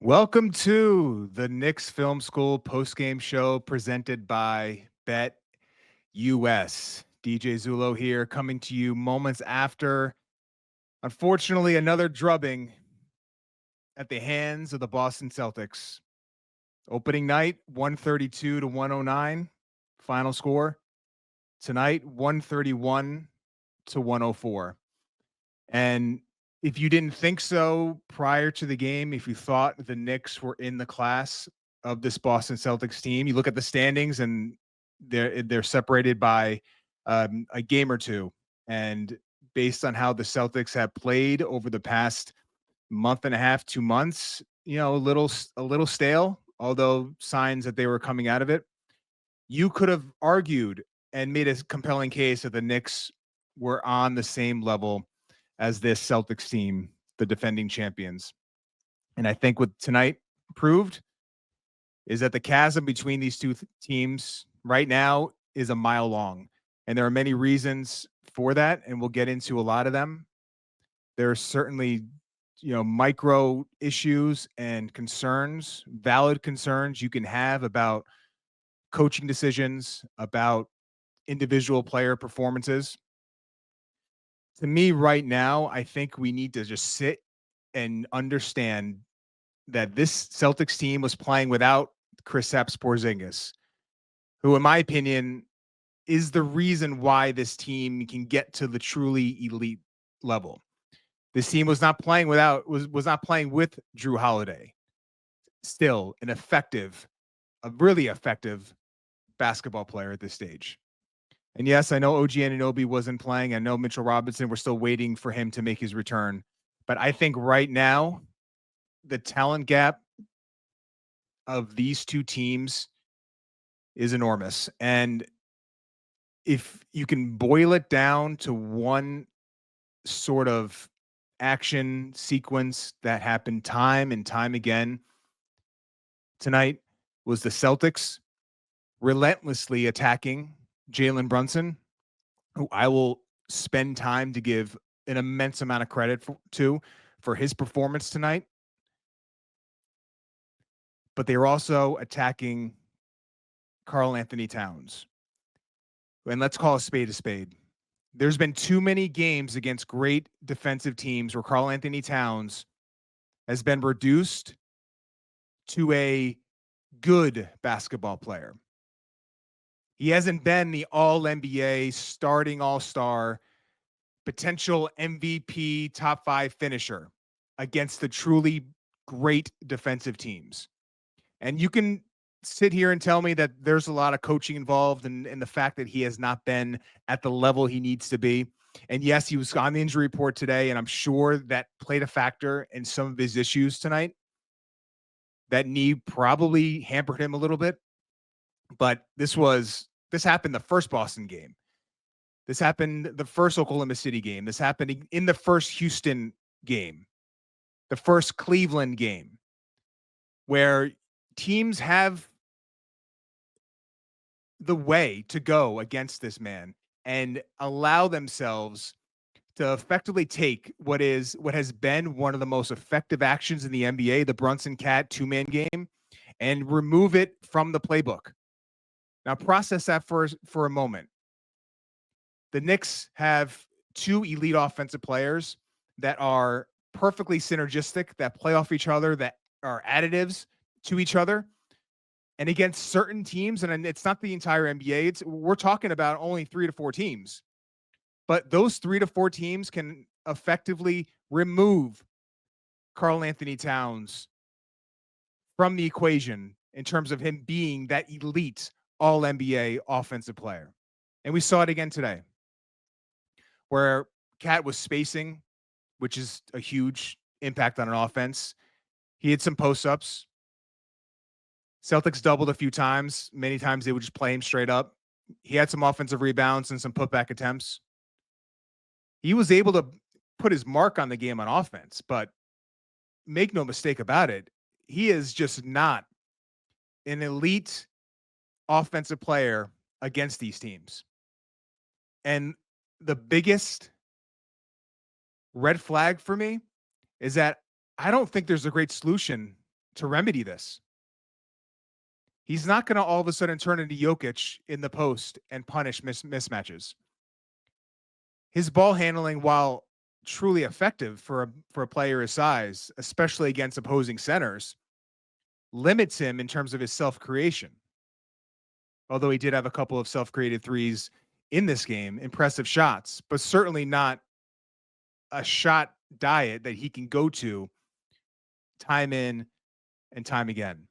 Welcome to the Knicks Film School Postgame Show presented by Bet US. DJ Zullo here, coming to you moments after, unfortunately, another drubbing at the hands of the Boston Celtics. Opening night, 132 to 109. Final score. Tonight, 131 to 104. And if you didn't think so prior to the game, if you thought the Knicks were in the class of this Boston Celtics team, you look at the standings and they're separated by a game or two. And based on how the Celtics have played over the past month and a half, 2 months, a little stale, although signs that they were coming out of it. You could have argued and made a compelling case that the Knicks were on the same level as this Celtics team, the defending champions. And I think what tonight proved is that the chasm between these two teams right now is a mile long. And there are many reasons for that, and we'll get into a lot of them. There are certainly, micro issues and concerns, valid concerns you can have about coaching decisions, about individual player performances. To me right now, I think we need to just sit and understand that this Celtics team was playing without Kristaps Porzingis, who, in my opinion, is the reason why this team can get to the truly elite level. This team was not playing with Jrue Holiday. Still a really effective basketball player at this stage. And yes, I know OG Anunoby wasn't playing. I know Mitchell Robinson, we're still waiting for him to make his return. But I think right now, the talent gap of these two teams is enormous. And if you can boil it down to one sort of action sequence that happened time and time again tonight, was the Celtics relentlessly attacking Jalen Brunson, who I will spend time to give an immense amount of credit for his performance tonight. But they were also attacking Karl-Anthony Towns. And let's call a spade a spade. There's been too many games against great defensive teams where Karl-Anthony Towns has been reduced to a good basketball player. He hasn't been the all-NBA, starting all-star, potential MVP, top 5 finisher against the truly great defensive teams. And you can sit here and tell me that there's a lot of coaching involved in the fact that he has not been at the level he needs to be. And yes, he was on the injury report today, and I'm sure that played a factor in some of his issues tonight. That knee probably hampered him a little bit. But this happened the first Boston game. This happened the first Oklahoma City game. This happened in the first Houston game, the first Cleveland game, where teams have the way to go against this man and allow themselves to effectively take what has been one of the most effective actions in the NBA, the Brunson Cat 2-man game, and remove it from the playbook. Now process that for a moment. The Knicks have two elite offensive players that are perfectly synergistic, that play off each other, that are additives to each other. And against certain teams, and it's not the entire NBA, we're talking about only 3 to 4 teams. But those 3 to 4 teams can effectively remove Karl-Anthony Towns from the equation in terms of him being that elite all-NBA offensive player. And we saw it again today, where Cat was spacing, which is a huge impact on an offense. He had some post-ups. Celtics doubled a few times. Many times they would just play him straight up. He had some offensive rebounds and some putback attempts. He was able to put his mark on the game on offense, but make no mistake about it, he is just not an elite offensive player against these teams. And the biggest red flag for me is that I don't think there's a great solution to remedy this. He's not going to all of a sudden turn into Jokic in the post and punish mismatches. His ball handling, while truly effective for a player his size, especially against opposing centers, limits him in terms of his self-creation. Although he did have a couple of self-created threes in this game, impressive shots, but certainly not a shot diet that he can go to time in and time again.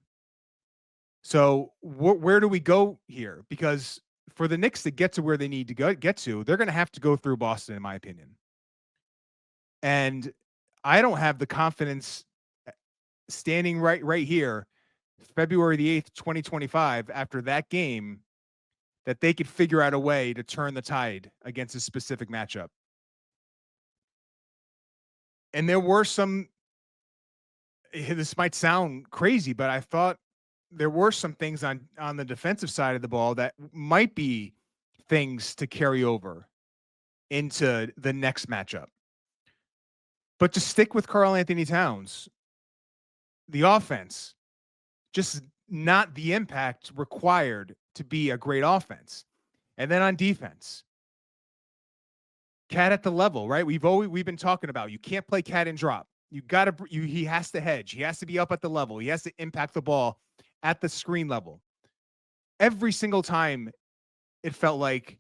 So where do we go here? Because for the Knicks to get to where they need to get to, they're going to have to go through Boston, in my opinion. And I don't have the confidence standing right here, February the 8th, 2025, after that game, that they could figure out a way to turn the tide against a specific matchup. And there were some, this might sound crazy, but I thought there were some things on the defensive side of the ball that might be things to carry over into the next matchup. But to stick with Karl-Anthony Towns, the offense, just not the impact required to be a great offense. And then on defense, Cat at the level, right? We've been talking about, you can't play Cat and drop. He has to hedge. He has to be up at the level. He has to impact the ball at the screen level. Every single time it felt like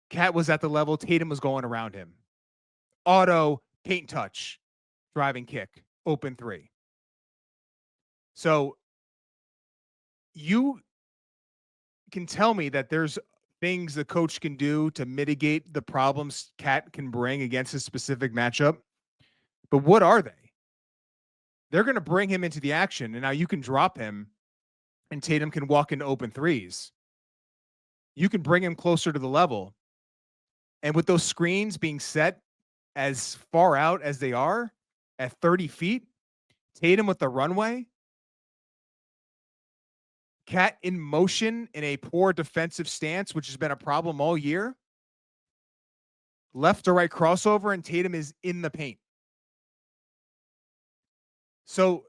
Cat was at the level, Tatum was going around him. Auto, paint touch, driving kick, open three. So you can tell me that there's things the coach can do to mitigate the problems Cat can bring against a specific matchup. But what are they? They're going to bring him into the action, and now you can drop him, and Tatum can walk into open threes. You can bring him closer to the level. And with those screens being set as far out as they are at 30 feet, Tatum with the runway, Cat in motion in a poor defensive stance, which has been a problem all year. Left to right crossover, and Tatum is in the paint. So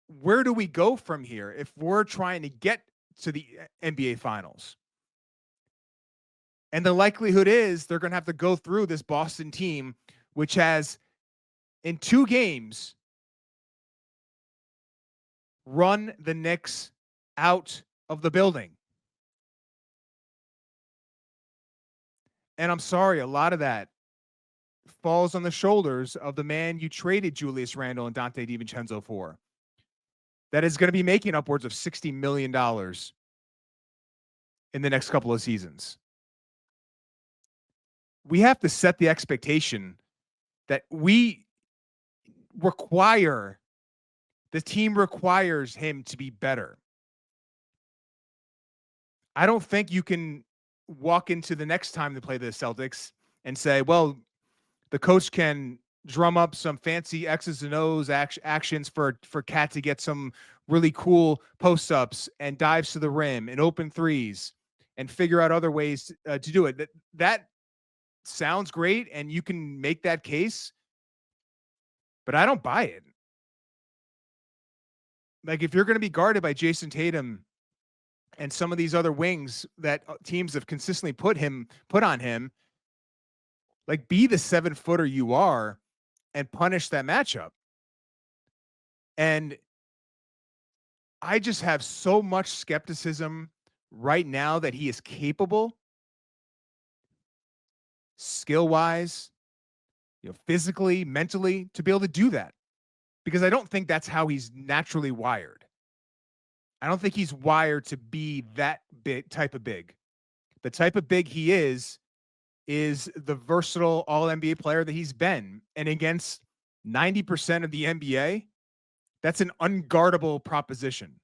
where do we go from here if we're trying to get to the NBA Finals? And the likelihood is they're going to have to go through this Boston team, which has, in 2 games, run the Knicks out of the building. And I'm sorry, a lot of that falls on the shoulders of the man you traded Julius Randle and Dante DiVincenzo for. That is going to be making upwards of $60 million in the next couple of seasons. We have to set the expectation that the team requires him to be better. I don't think you can walk into the next time they play the Celtics and say, well, the coach can drum up some fancy X's and O's actions for Cat to get some really cool post-ups and dives to the rim and open threes and figure out other ways to do it. That sounds great, and you can make that case, but I don't buy it. Like, if you're going to be guarded by Jason Tatum and some of these other wings that teams have consistently put on him, like, be the 7-footer you are and punish that matchup. And I just have so much skepticism right now that he is capable, skill-wise, physically, mentally, to be able to do that. Because I don't think that's how he's naturally wired. I don't think he's wired to be that type of big. The type of big he is the versatile all-NBA player that he's been. And against 90% of the NBA, that's an unguardable proposition.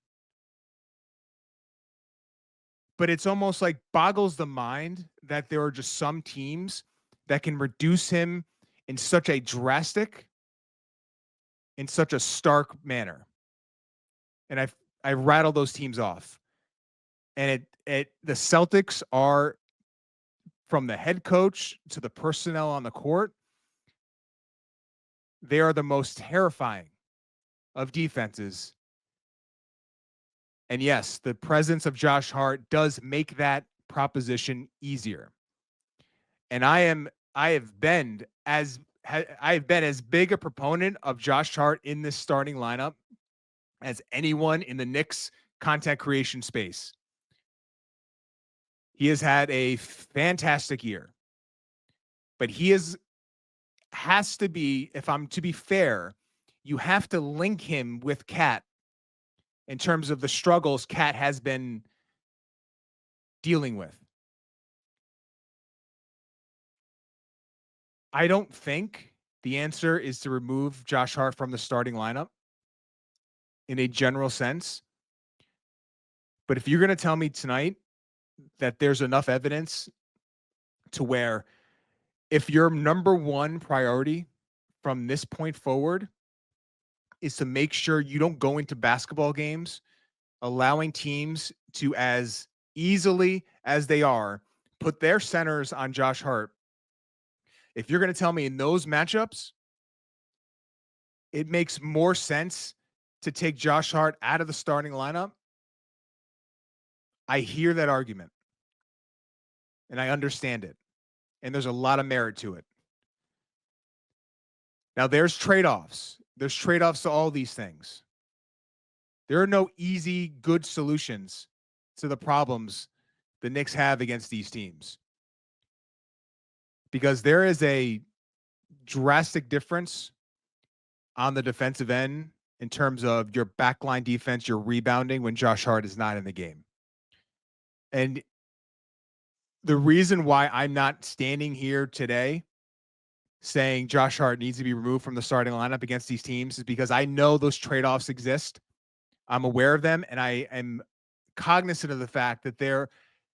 But it's almost like boggles the mind that there are just some teams that can reduce him in such a drastic, in such a stark manner. And I rattle those teams off. And the Celtics are, from the head coach to the personnel on the court, they are the most terrifying of defenses And yes, the presence of Josh Hart does make that proposition easier. And I have been as big a proponent of Josh Hart in this starting lineup as anyone in the Knicks content creation space. He has had a fantastic year, but has to be, if I'm to be fair, you have to link him with Cat in terms of the struggles Cat has been dealing with. I don't think the answer is to remove Josh Hart from the starting lineup in a general sense. But if you're going to tell me tonight that there's enough evidence to where if your number one priority from this point forward is to make sure you don't go into basketball games allowing teams to, as easily as they are, put their centers on Josh Hart. If you're going to tell me in those matchups, it makes more sense to take Josh Hart out of the starting lineup, I hear that argument and I understand it. And there's a lot of merit to it. Now, there's trade-offs. There's trade-offs to all these things. There are no easy, good solutions to the problems the Knicks have against these teams. Because there is a drastic difference on the defensive end in terms of your backline defense, your rebounding when Josh Hart is not in the game. And the reason why I'm not standing here today saying Josh Hart needs to be removed from the starting lineup against these teams is because I know those trade-offs exist. I'm aware of them, and I am cognizant of the fact that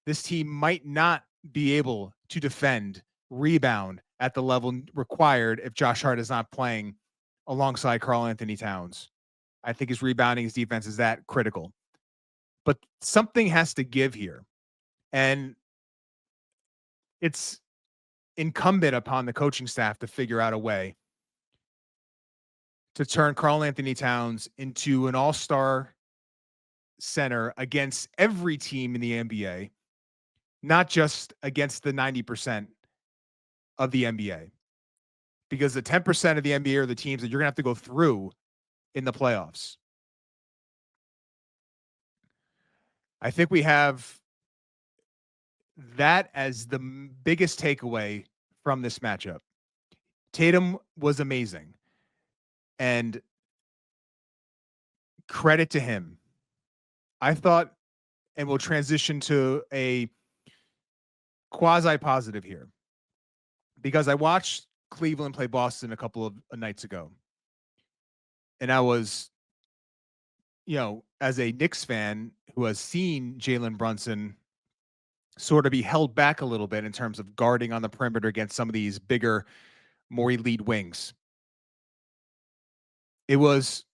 this team might not be able to defend, rebound at the level required if Josh Hart is not playing alongside Karl-Anthony Towns. I think his rebounding, his defense is that critical. But something has to give here. And it's incumbent upon the coaching staff to figure out a way to turn Karl-Anthony Towns into an all-star center against every team in the NBA, not just against the 90% of the NBA. Because the 10% of the NBA are the teams that you're going to have to go through in the playoffs. I think we have that as the biggest takeaway from this matchup. Tatum was amazing. And credit to him. I thought, and we'll transition to a quasi-positive here, because I watched Cleveland play Boston a couple of nights ago. And I was, as a Knicks fan who has seen Jalen Brunson sort of be held back a little bit in terms of guarding on the perimeter against some of these bigger, more elite wings. It was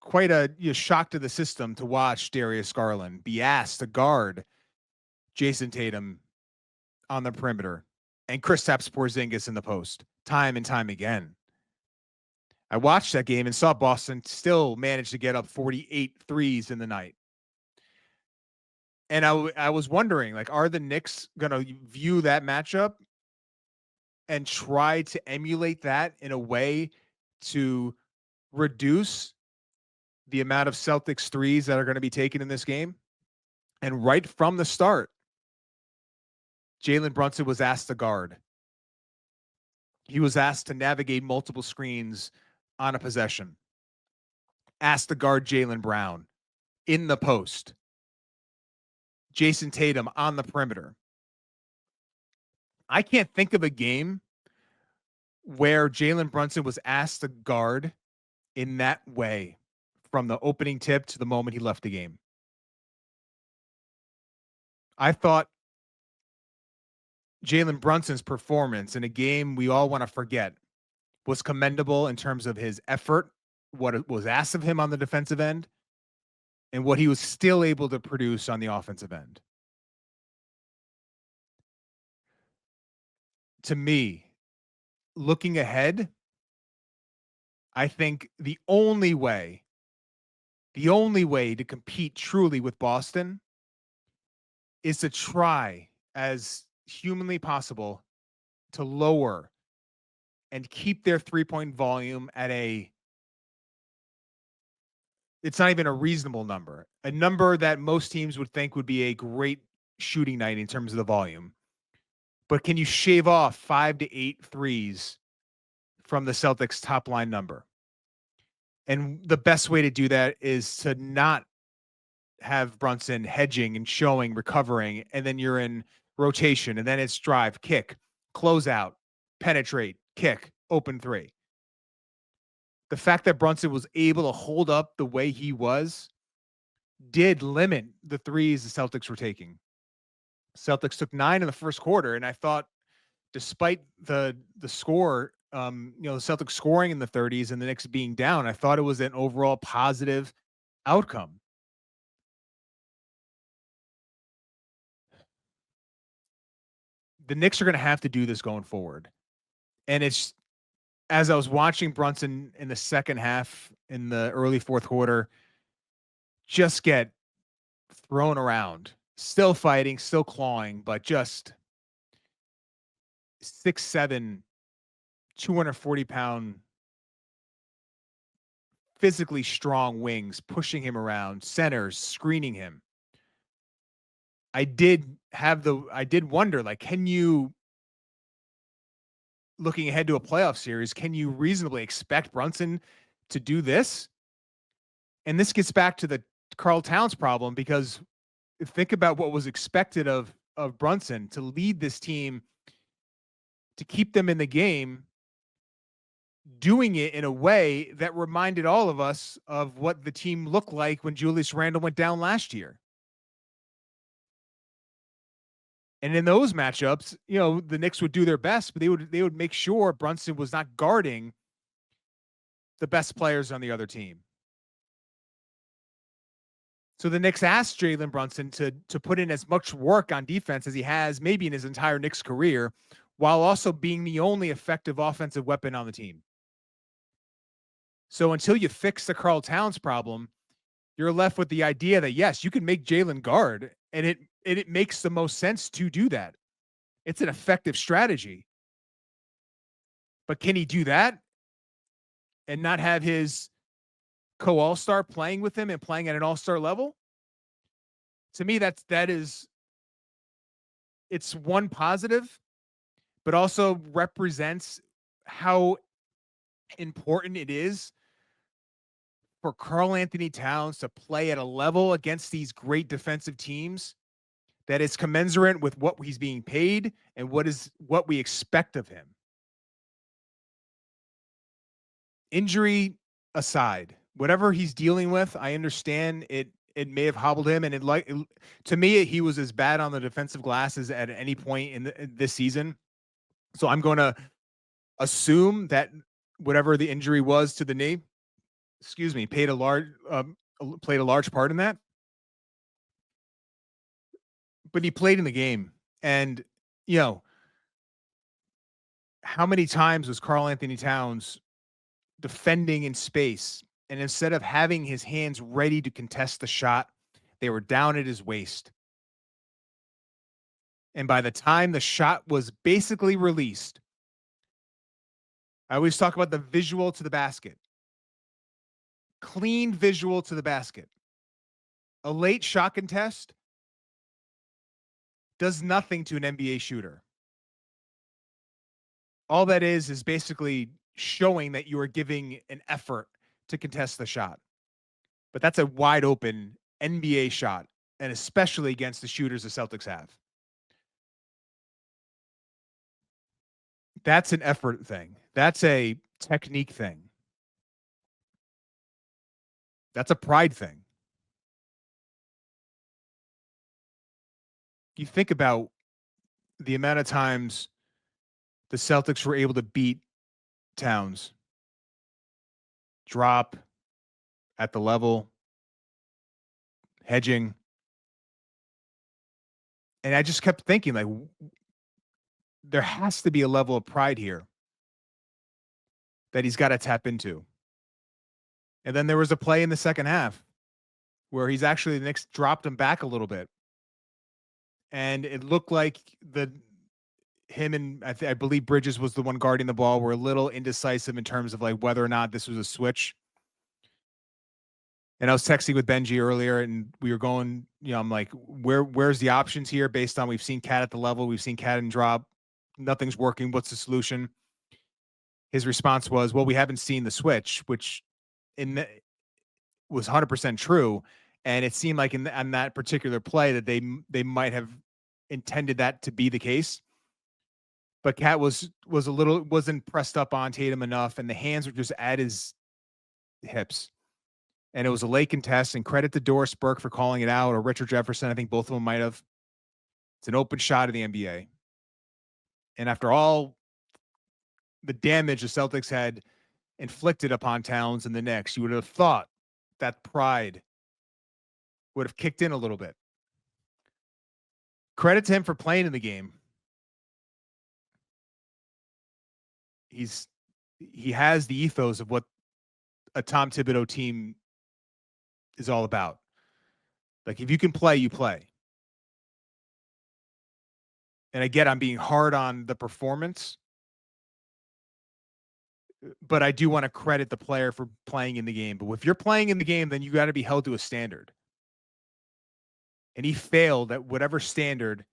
quite a shock to the system to watch Darius Garland be asked to guard Jason Tatum on the perimeter and Kristaps Porzingis in the post time and time again. I watched that game and saw Boston still manage to get up 48 threes in the night. And I was wondering, are the Knicks going to view that matchup and try to emulate that in a way to reduce the amount of Celtics threes that are going to be taken in this game? And right from the start, Jalen Brunson was asked to guard. He was asked to navigate multiple screens on a possession. Asked to guard Jaylen Brown in the post. Jason Tatum on the perimeter. I can't think of a game where Jalen Brunson was asked to guard in that way from the opening tip to the moment he left the game. I thought Jalen Brunson's performance in a game we all want to forget was commendable in terms of his effort, what was asked of him on the defensive end, and what he was still able to produce on the offensive end. To me, looking ahead, I think the only way the only way to compete truly with Boston is to try as humanly possible to lower and keep their 3-point volume at it's not even a reasonable number, a number that most teams would think would be a great shooting night in terms of the volume. But can you shave off 5 to 8 threes from the Celtics top line number? And the best way to do that is to not have Brunson hedging and showing, recovering, and then you're in rotation, and then it's drive, kick, close out, penetrate, kick, open three. The fact that Brunson was able to hold up the way he was did limit the threes the Celtics were taking. Celtics took 9 in the first quarter, and I thought, despite the score, the Celtics scoring in the 30s and the Knicks being down, I thought it was an overall positive outcome. The Knicks are going to have to do this going forward. And it's, as I was watching Brunson in the second half, in the early fourth quarter, just get thrown around, still fighting, still clawing, but just 6'7", 240-pound, physically strong wings pushing him around, centers screening him. I did wonder, like, can you, looking ahead to a playoff series, can you reasonably expect Brunson to do this? And this gets back to the Karl Towns problem, because think about what was expected of Brunson to lead this team, to keep them in the game, doing it in a way that reminded all of us of what the team looked like when Julius Randle went down last year. And in those matchups, the Knicks would do their best, but they would make sure Brunson was not guarding the best players on the other team. So the Knicks asked Jalen Brunson to put in as much work on defense as he has maybe in his entire Knicks career, while also being the only effective offensive weapon on the team. So until you fix the Karl Towns problem, you're left with the idea that, yes, you can make Jalen guard, and it makes the most sense to do that. It's an effective strategy. But can he do that and not have his co-all-star playing with him and playing at an all-star level? To me, it's one positive, but also represents how important it is for Karl-Anthony Towns to play at a level against these great defensive teams that is commensurate with what he's being paid and what we expect of him. Injury aside, whatever he's dealing with, I understand it may have hobbled him, and to me, he was as bad on the defensive glass as at any point in this season. So I'm going to assume that whatever the injury was to the knee, played a large part in that. But he played in the game, and how many times was Karl-Anthony Towns defending in space, and instead of having his hands ready to contest the shot, they were down at his waist. And by the time the shot was basically released, I always talk about the visual to the basket. Clean visual to the basket. A late shot contest does nothing to an NBA shooter. All that is basically showing that you are giving an effort to contest the shot. But that's a wide open NBA shot, and especially against the shooters the Celtics have. That's an effort thing. That's a technique thing. That's a pride thing. You think about the amount of times the Celtics were able to beat Towns. Drop at the level, hedging. And I just kept thinking, like, there has to be a level of pride here that he's got to tap into. And then there was a play in the second half where the Knicks dropped him back a little bit. And it looked like him and I believe Bridges was the one guarding the ball, were a little indecisive in terms of like whether or not this was a switch. And I was texting with Benji earlier, and we were going, I'm like, where's the options here based on we've seen Cat at the level, we've seen Cat and drop, nothing's working. What's the solution? His response was, well, we haven't seen the switch, which was 100% true. And it seemed like on that particular play that they might have intended that to be the case. But Cat wasn't pressed up on Tatum enough, and the hands were just at his hips. And it was a late contest, and credit to Doris Burke for calling it out, or Richard Jefferson. I think both of them might have. It's an open shot of the NBA. And after all the damage the Celtics had inflicted upon Towns and the Knicks, you would have thought that pride would have kicked in a little bit. Credit to him for playing in the game. He has the ethos of what a Tom Thibodeau team is all about. Like, if you can play, you play. And again, I'm being hard on the performance, but I do want to credit the player for playing in the game. But if you're playing in the game, then you got to be held to a standard. And he failed at whatever standard,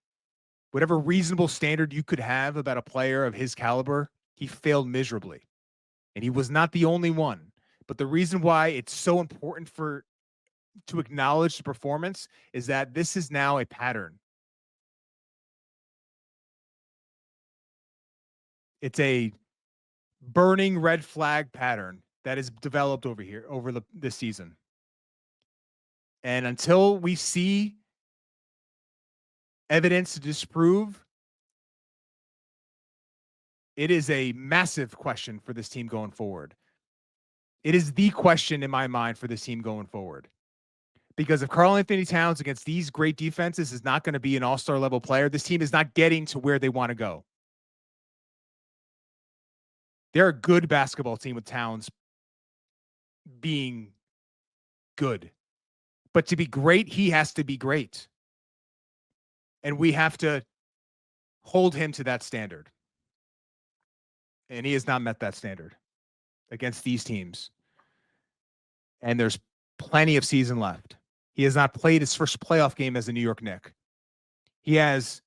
whatever reasonable standard you could have about a player of his caliber. He failed miserably. And he was not the only one. But the reason why it's so important to acknowledge the performance is that this is now a pattern. It's a burning red flag pattern that is developed over this season. And until we see evidence to disprove, it is a massive question for this team going forward. It is the question in my mind for this team going forward. Because if Karl-Anthony Towns against these great defenses is not going to be an all-star level player, this team is not getting to where they want to go. They're a good basketball team with Towns being good. But to be great, he has to be great. And we have to hold him to that standard. And he has not met that standard against these teams. And there's plenty of season left. He has not played his first playoff game as a New York Knick. He has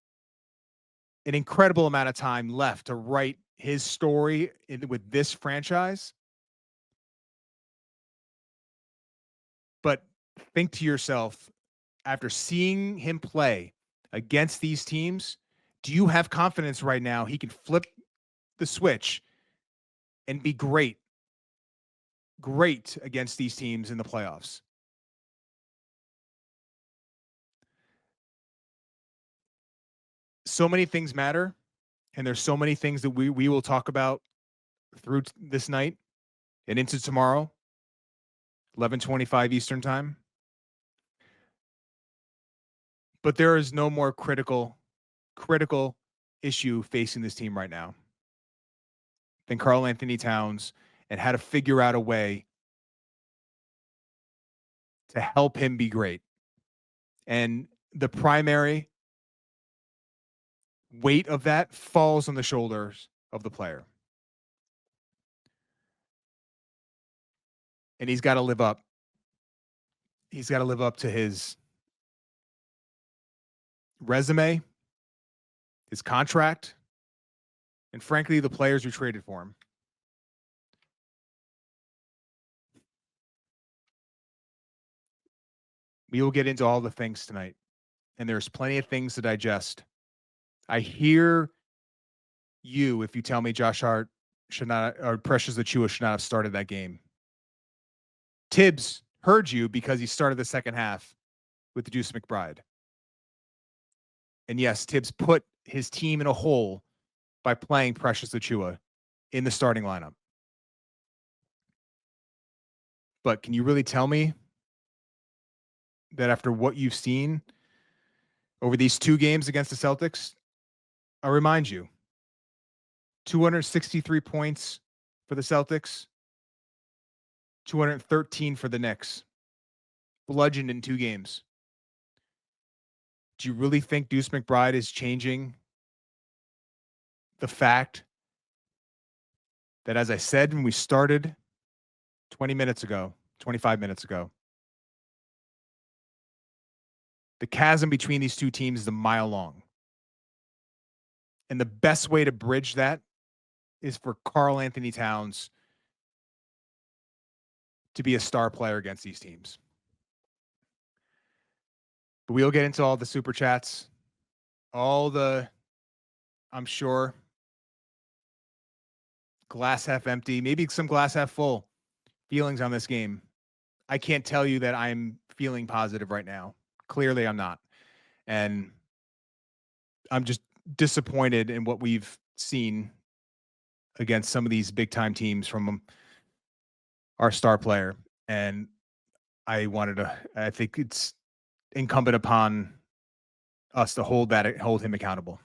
an incredible amount of time left to write his story with this franchise. But think to yourself, after seeing him play against these teams, do you have confidence right now he can flip the switch and be great against these teams in the playoffs? So many things matter, and there's so many things that we will talk about through this night and into tomorrow, 11:25 Eastern time. But there is no more critical issue facing this team right now than Karl-Anthony Towns, and how to figure out a way to help him be great. And the primary weight of that falls on the shoulders of the player. And he's got to live up. He's got to live up to his resume, his contract, and frankly, the players who traded for him. We will get into all the things tonight, and there's plenty of things to digest. I hear you if you tell me Josh Hart should not, or Precious Achiuwa should not have started that game. Tibbs heard you because he started the second half with the Deuce McBride. And yes, Tibbs put his team in a hole by playing Precious Achiuwa in the starting lineup. But can you really tell me that after what you've seen over these two games against the Celtics, I'll remind you, 263 points for the Celtics, 213 for the Knicks. bludgeoned in 2 games. Do you really think Deuce McBride is changing the fact that, as I said when we started 20 minutes ago, 25 minutes ago, the chasm between these two teams is a mile long. And the best way to bridge that is for Karl-Anthony Towns to be a star player against these teams. But we'll get into all the super chats, all the, I'm sure, glass half empty, maybe some glass half full feelings on this game. I can't tell you that I'm feeling positive right now. Clearly I'm not. And I'm just disappointed in what we've seen against some of these big time teams from our star player. And I think it's incumbent upon us to hold him accountable.